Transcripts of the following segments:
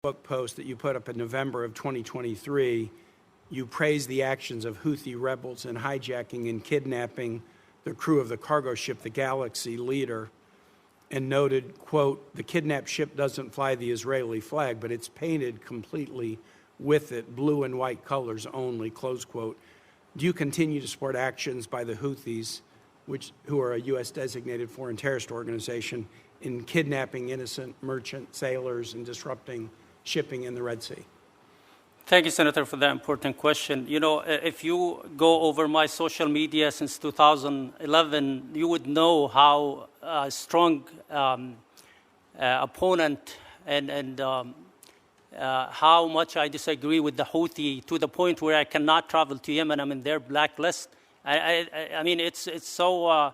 Facebook post that you put up in November of 2023, you praised the actions of Houthi rebels in hijacking and kidnapping the crew of the cargo ship, the Galaxy Leader, and noted, quote, the kidnapped ship doesn't fly the Israeli flag, but it's painted completely with it, blue and white colors only, close quote. Do you continue to support actions by the Houthis, who are a U.S. designated foreign terrorist organization, in kidnapping innocent merchant sailors and disrupting shipping in the Red Sea? Thank you, Senator, for that important question. You know, if you go over my social media since 2011, you would know how strong opponent and how much I disagree with the Houthi, to the point where I cannot travel to Yemen. I'm in their blacklist. I mean, it's so.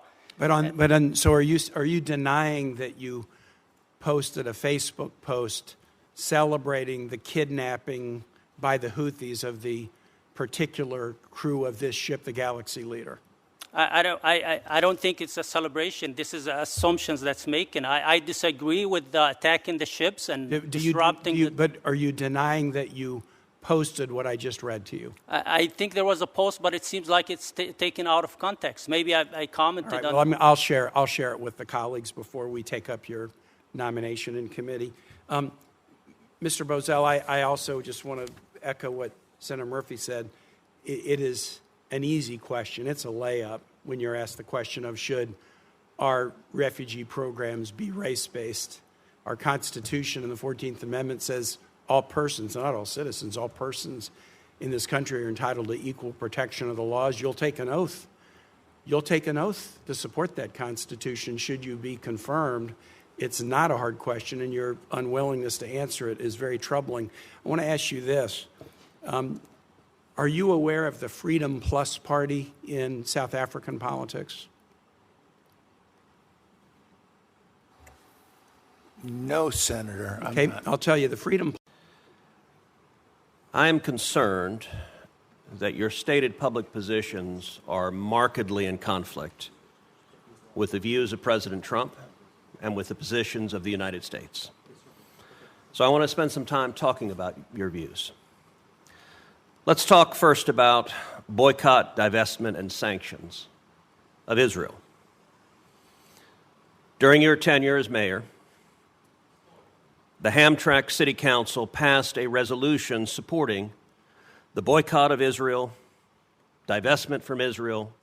So are you denying that you posted a Facebook post celebrating the kidnapping by the Houthis of the particular crew of this ship, the Galaxy Leader? I don't think it's a celebration. This is assumptions that's making. I disagree with attacking the ships and disrupting. But are you denying that you posted what I just read to you? I think there was a post, but it seems like it's taken out of context. Maybe I commented on. Well, I'll share it with the colleagues before we take up your nomination in committee. Mr. Bozell, I also just want to echo what Senator Murphy said. It is an easy question. It's a layup when you're asked the question of should our refugee programs be race-based. Our Constitution in the 14th Amendment says all persons, not all citizens, all persons in this country are entitled to equal protection of the laws. You'll take an oath. You'll take an oath to support that Constitution should you be confirmed. It's not a hard question, and your unwillingness to answer it is very troubling. I want to ask you this. Are you aware of the Freedom Plus Party in South African politics? No, Senator. Okay, I'll tell you, the Freedom. I am concerned that your stated public positions are markedly in conflict with the views of President Trump and with the positions of the United States. So I want to spend some time talking about your views. Let's talk first about boycott, divestment, and sanctions of Israel. During your tenure as mayor, the Hamtramck City Council passed a resolution supporting the boycott of Israel, divestment from Israel,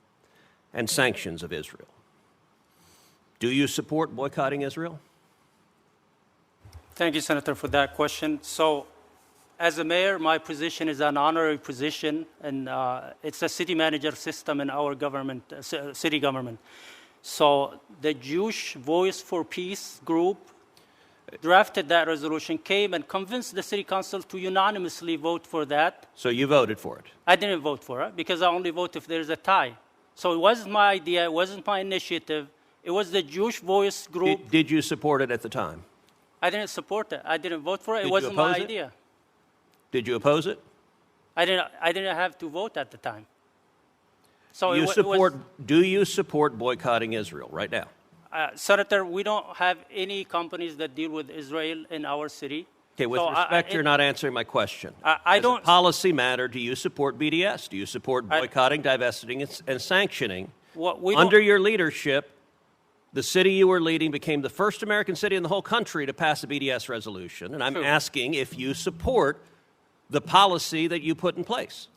and sanctions of Israel. Do you support boycotting Israel? Thank you, Senator, for that question. So, as a mayor, my position is an honorary position, and it's a city manager system in our government, city government. So, the Jewish Voice for Peace group drafted that resolution, came and convinced the city council to unanimously vote for that. So you voted for it? I didn't vote for it because I only vote if there's a tie. So it wasn't my idea, it wasn't my initiative. It was the Jewish Voice group. Did you support it at the time? I didn't support it. I didn't vote for it. It wasn't my idea. Did you oppose it? I didn't have to vote at the time. So do you support boycotting Israel right now? Senator, we don't have any companies that deal with Israel in our city. Okay, with respect, you're not answering my question. I don't. As a policy matter, do you support BDS? Do you support boycotting, divesting, and sanctioning? Under your leadership, the city you were leading became the first American city in the whole country to pass a BDS resolution, and I'm asking if you support the policy that you put in place.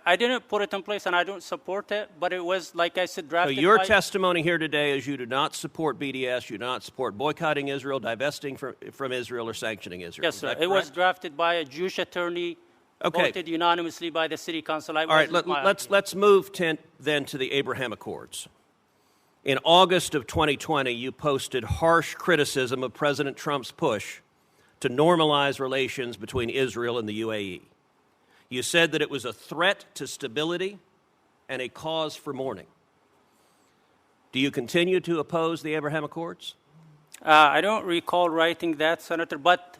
I didn't put it in place, and I don't support it, but it was, like I said, drafted. So your testimony here today is you do not support BDS, you do not support boycotting Israel, divesting from Israel, or sanctioning Israel. Yes, sir. It was drafted by a Jewish attorney, voted unanimously by the city council. All right, let's move then to the Abraham Accords. In August of 2020, you posted harsh criticism of President Trump's push to normalize relations between Israel and the UAE. You said that it was a threat to stability and a cause for mourning. Do you continue to oppose the Abraham Accords? I don't recall writing that, Senator, but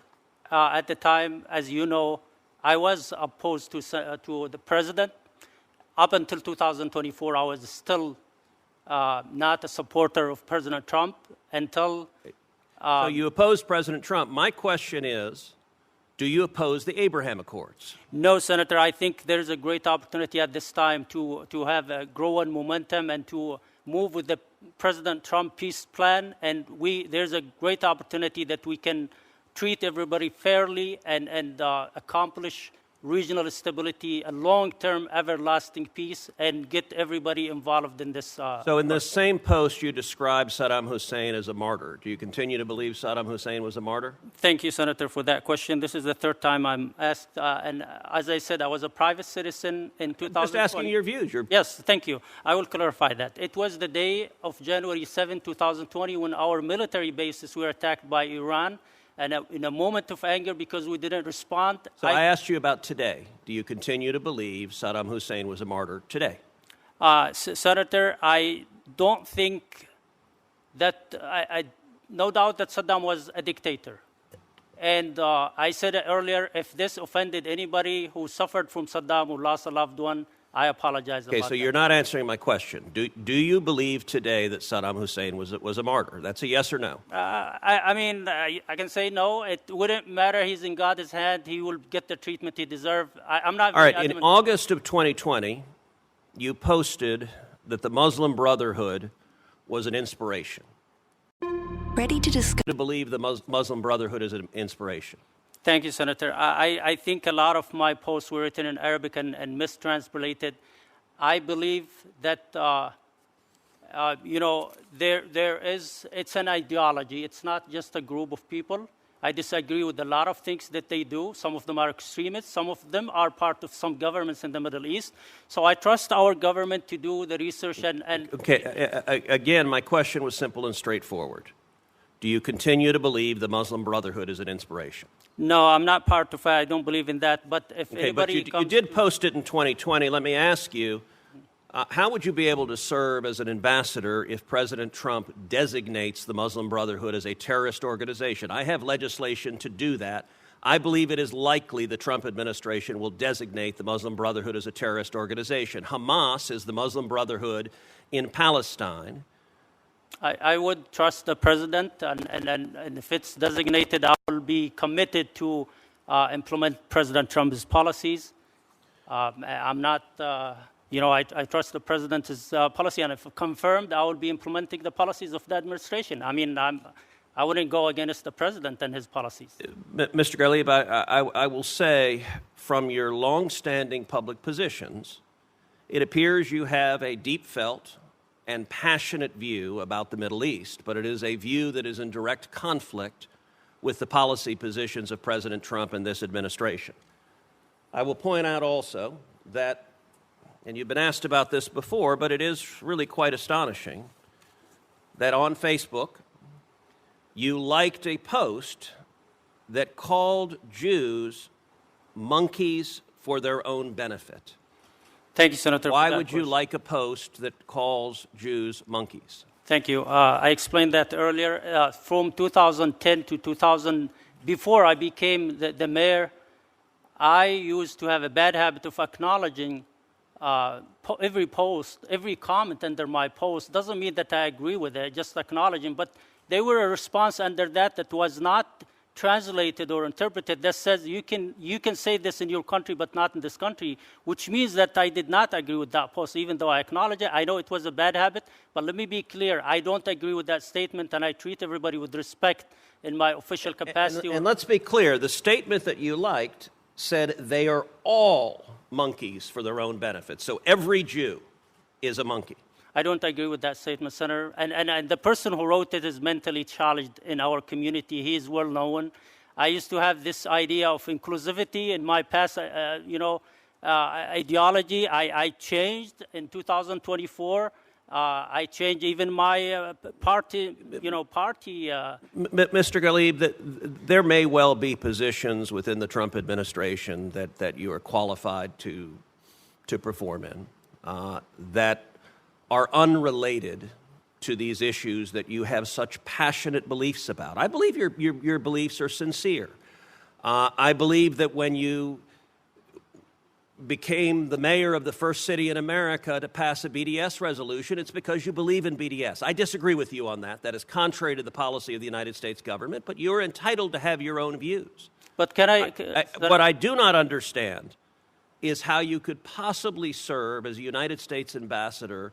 at the time, as you know, I was opposed to the president. Up until 2024, I was still not a supporter of President Trump until... So you opposed President Trump. My question is, Do you oppose the Abraham Accords? No, Senator. I think there's a great opportunity at this time to have a growing momentum and to move with the President Trump peace plan. And there's a great opportunity that we can treat everybody fairly and accomplish regional stability, a long-term, everlasting peace, and get everybody involved in this. So in this same post, you described Saddam Hussein as a martyr. Do you continue to believe Saddam Hussein was a martyr? Thank you, Senator, for that question. This is the third time I'm asked. And as I said, I was a private citizen in 2020. Just asking your views. Yes, thank you. I will clarify that. It was the day of January 7, 2020, when our military bases were attacked by Iran. And in a moment of anger, because we didn't respond. So I asked you about today. Do you continue to believe Saddam Hussein was a martyr today? Senator, I don't think that, no doubt that Saddam was a dictator. And I said it earlier, if this offended anybody who suffered from Saddam, who lost a loved one, I apologize about that. Okay, so you're not answering my question. Do you believe today that Saddam Hussein was a martyr? That's a yes or no. I can say no. It wouldn't matter. He's in God's hand. He will get the treatment he deserves. I'm not. All right, in August of 2020, you posted that the Muslim Brotherhood was an inspiration. Ready to discuss. To believe the Muslim Brotherhood is an inspiration. Thank you, Senator. I think a lot of my posts were written in Arabic and mistranslated. I believe that, it's an ideology. It's not just a group of people. I disagree with a lot of things that they do. Some of them are extremists. Some of them are part of some governments in the Middle East. So I trust our government to do the research and Okay, again, my question was simple and straightforward. Do you continue to believe the Muslim Brotherhood is an inspiration? No, I'm not part of it. I don't believe in that. But if anybody you did post it in 2020. Let me ask you, how would you be able to serve as an ambassador if President Trump designates the Muslim Brotherhood as a terrorist organization? I have legislation to do that. I believe it is likely the Trump administration will designate the Muslim Brotherhood as a terrorist organization. Hamas is the Muslim Brotherhood in Palestine. I would trust the president, and if it's designated, I will be committed to implement President Trump's policies. I'm not, I trust the president's policy, and if confirmed, I will be implementing the policies of the administration. I mean, I wouldn't go against the president and his policies. Mr. Ghalib, I will say, from your long-standing public positions, it appears you have a deep-felt and passionate view about the Middle East, but it is a view that is in direct conflict with the policy positions of President Trump and this administration. I will point out also that, and you've been asked about this before, but it is really quite astonishing, that on Facebook, you liked a post that called Jews monkeys for their own benefit. Thank you, Senator. Why would you like a post that calls Jews monkeys? Thank you. I explained that earlier. From 2010 to 2000, before I became the mayor, I used to have a bad habit of acknowledging every post, every comment under my post. Doesn't mean that I agree with it, just acknowledging. But they were a response under that was not translated or interpreted that says you can say this in your country but not in this country, which means that I did not agree with that post, even though I acknowledge it. I know it was a bad habit, but let me be clear. I don't agree with that statement, and I treat everybody with respect in my official capacity. And let's be clear. The statement that you liked said they are all monkeys for their own benefit. So every Jew is a monkey. I don't agree with that statement, Senator. And the person who wrote it is mentally challenged in our community. He is well known. I used to have this idea of inclusivity in my past, ideology. I changed in 2024. I changed even my party, Mr. Ghalib, there may well be positions within the Trump administration that you are qualified to perform in that are unrelated to these issues that you have such passionate beliefs about. I believe your beliefs are sincere. I believe that when you became the mayor of the first city in America to pass a BDS resolution, it's because you believe in BDS. I disagree with you on that. That is contrary to the policy of the United States government, but you're entitled to have your own views. But can I? What I do not understand is how you could possibly serve as a United States ambassador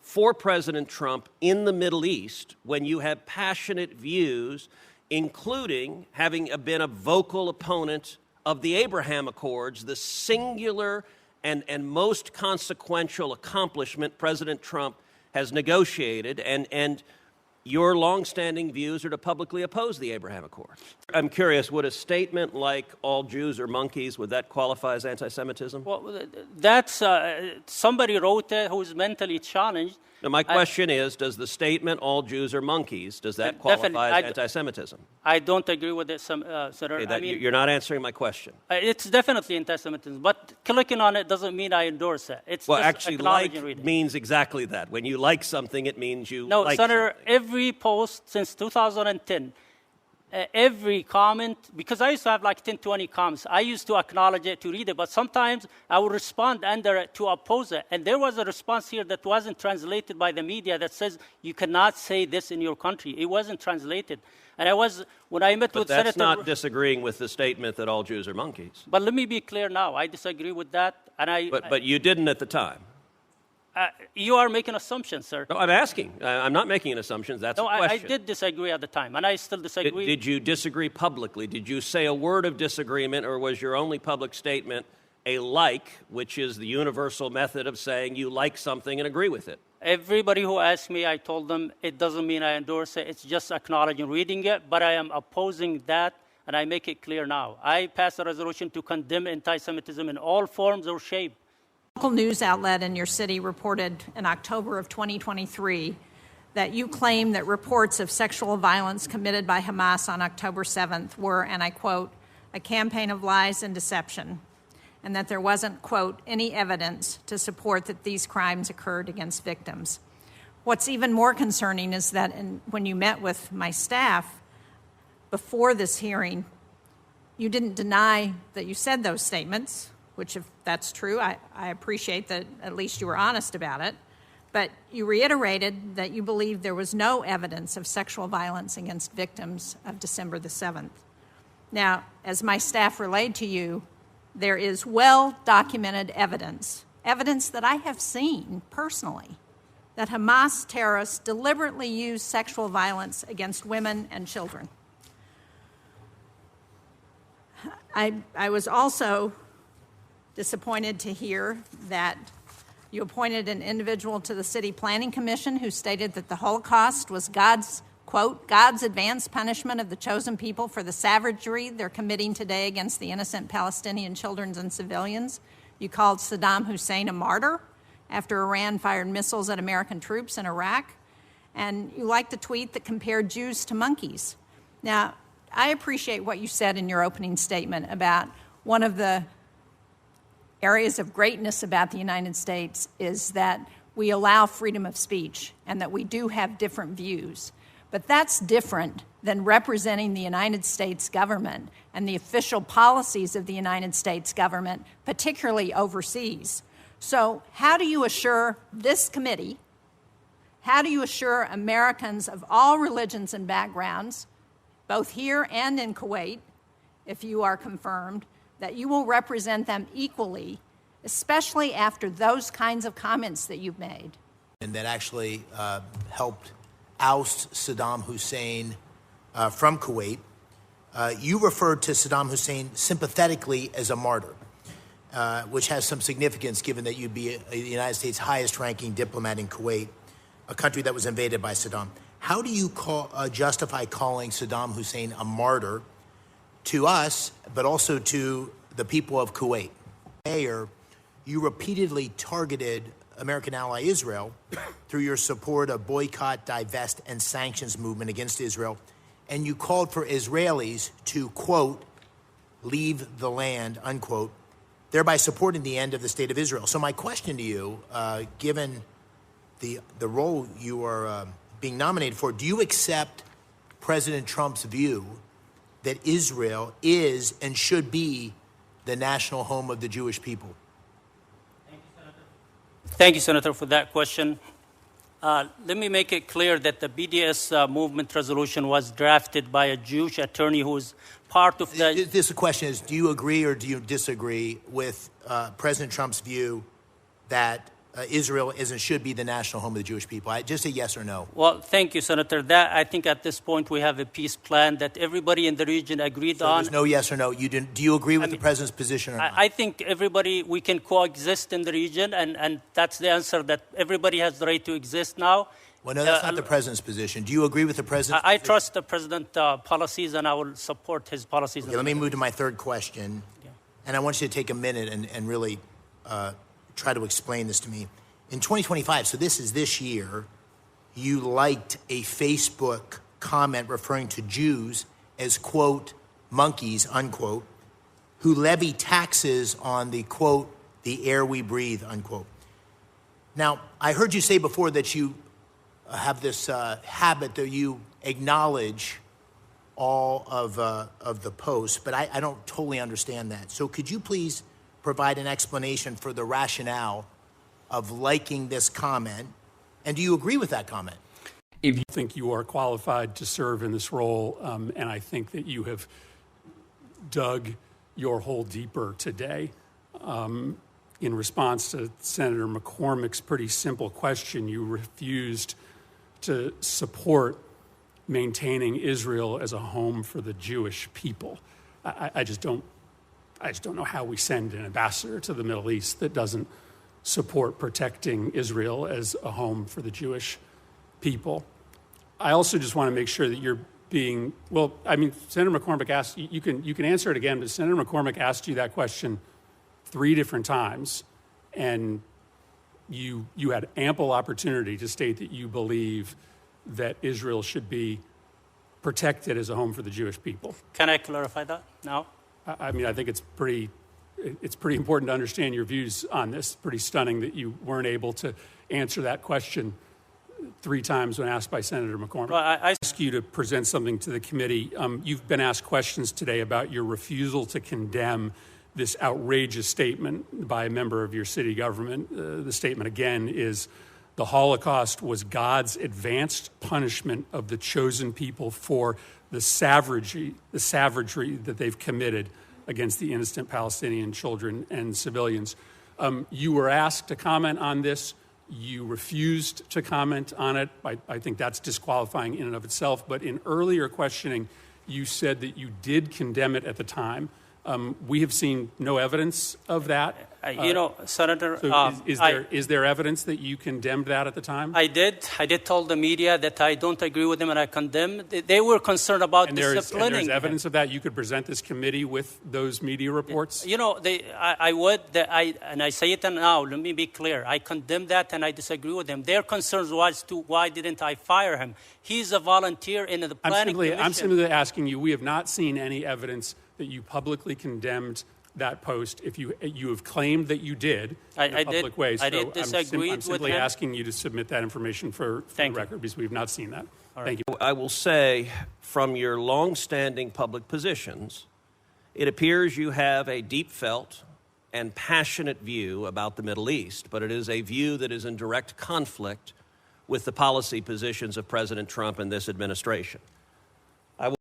for President Trump in the Middle East when you have passionate views, including having been a vocal opponent of the Abraham Accords, the singular and most consequential accomplishment President Trump has negotiated, and your longstanding views are to publicly oppose the Abraham Accords. I'm curious, would a statement like "all Jews are monkeys," would that qualify as anti-Semitism? Well, that's somebody wrote it who's mentally challenged. Now, my question is, does the statement "all Jews are monkeys," does that qualify as anti-Semitism? I don't agree with it, Senator. Okay, you're not answering my question. It's definitely anti-Semitism, but clicking on it doesn't mean I endorse it. It's well, just actually, like means exactly that. When you like something, it means you no, like Senator, something. every post since 2010, every comment, because I used to have like 10, 20 comments, I used to acknowledge it, to read it, but sometimes I would respond under it to oppose it. And there was a response here that wasn't translated by the media that says you cannot say this in your country. It wasn't translated. And when I met with Senator... But that's not disagreeing with the statement that all Jews are monkeys. But let me be clear now. I disagree with that. But you didn't at the time. You are making assumptions, sir. No, I'm asking. I'm not making an assumption. That's a question. I did disagree at the time, and I still disagree. Did you disagree publicly? Did you say a word of disagreement, or was your only public statement a like, which is the universal method of saying you like something and agree with it? Everybody who asked me, I told them it doesn't mean I endorse it. It's just acknowledging reading it, but I am opposing that, and I make it clear now. I passed a resolution to condemn anti-Semitism in all forms or shape. A local news outlet in your city reported in October of 2023 that you claim that reports of sexual violence committed by Hamas on October 7th were, and I quote, a campaign of lies and deception, and that there wasn't, quote, any evidence to support that these crimes occurred against victims. What's even more concerning is that when you met with my staff before this hearing, you didn't deny that you said those statements, which if that's true, I appreciate that at least you were honest about it, but you reiterated that you believed there was no evidence of sexual violence against victims of December the 7th. Now, as my staff relayed to you, there is well-documented evidence that I have seen personally, that Hamas terrorists deliberately used sexual violence against women and children. I was also disappointed to hear that you appointed an individual to the City Planning Commission who stated that the Holocaust was God's, quote, God's advanced punishment of the chosen people for the savagery they're committing today against the innocent Palestinian children and civilians. You called Saddam Hussein a martyr after Iran fired missiles at American troops in Iraq. And you liked the tweet that compared Jews to monkeys. Now, I appreciate what you said in your opening statement about one of the areas of greatness about the United States is that we allow freedom of speech and that we do have different views. But that's different than representing the United States government and the official policies of the United States government, particularly overseas. So how do you assure this committee, how do you assure Americans of all religions and backgrounds, both here and in Kuwait, if you are confirmed, that you will represent them equally, especially after those kinds of comments that you've made? And that actually helped oust Saddam Hussein from Kuwait. You referred to Saddam Hussein sympathetically as a martyr, which has some significance given that you'd be the United States' highest-ranking diplomat in Kuwait, a country that was invaded by Saddam. How do you justify calling Saddam Hussein a martyr to us, but also to the people of Kuwait? Mayor, you repeatedly targeted American ally Israel through your support of boycott, divest, and sanctions movement against Israel, and you called for Israelis to, quote, leave the land, unquote, thereby supporting the end of the state of Israel. So my question to you, given the role you are being nominated for, do you accept President Trump's view that Israel is and should be the national home of the Jewish people? Thank you, Senator, for that question. Let me make it clear that the BDS movement resolution was drafted by a Jewish attorney who is part of the... This question is, do you agree or do you disagree with President Trump's view that Israel is and should be the national home of the Jewish people? Just a yes or no. Well, thank you, Senator. That, I think at this point we have a peace plan that everybody in the region agreed on. There's no yes or no. You didn't. Do you agree with the president's position or not? I think everybody, we can coexist in the region, and that's the answer, that everybody has the right to exist now. Well, no, that's not the president's position. Do you agree with the president's I position? trust the president's policies, and I will support his policies. Okay, let me move to my third question. Yeah. And I want you to take a minute and really try to explain this to me. In 2025, so this is this year, you liked a Facebook comment referring to Jews as, quote, monkeys, unquote, who levy taxes on the, quote, the air we breathe, unquote. Now, I heard you say before that you have this habit that you acknowledge all of the posts, but I don't totally understand that. So could you please provide an explanation for the rationale of liking this comment, and do you agree with that comment? If you think you are qualified to serve in this role, and I think that you have dug your hole deeper today, in response to Senator McCormick's pretty simple question, you refused to support maintaining Israel as a home for the Jewish people. I just don't know how we send an ambassador to the Middle East that doesn't support protecting Israel as a home for the Jewish people. I also just want to make sure that you're being, well, I mean, Senator McCormick asked, you can answer it again, but Senator McCormick asked you that question 3 different times, and you had ample opportunity to state that you believe that Israel should be protected as a home for the Jewish people. Can I clarify that now? I mean, I think it's pretty important to understand your views on this. Pretty stunning that you weren't able to answer that question 3 times when asked by Senator McCormick. Well, I ask you to present something to the committee. You've been asked questions today about your refusal to condemn this outrageous statement by a member of your city government. The statement, again, is the Holocaust was God's advanced punishment of the chosen people for the savagery that they've committed against the innocent Palestinian children and civilians. You were asked to comment on this. You refused to comment on it. I think that's disqualifying in and of itself. But in earlier questioning, you said that you did condemn it at the time. We have seen no evidence of that. Senator, so is there evidence that you condemned that at the time? I did tell the media that I don't agree with them and I condemn. They were concerned about disciplining. And there's evidence of that. You could present this committee with those media reports? I would, and I say it now, let me be clear. I condemn that and I disagree with them. Their concerns was to why didn't I fire him? He's a volunteer in the planning commission. I'm simply asking you, we have not seen any evidence that you publicly condemned that post. If you have claimed that you did in a public way, so I did disagree I'm simply asking you to submit that information for the record because we've not seen that. Thank you. I will say, from your long-standing public positions, it appears you have a deep-felt and passionate view about the Middle East, but it is a view that is in direct conflict with the policy positions of President Trump and this administration.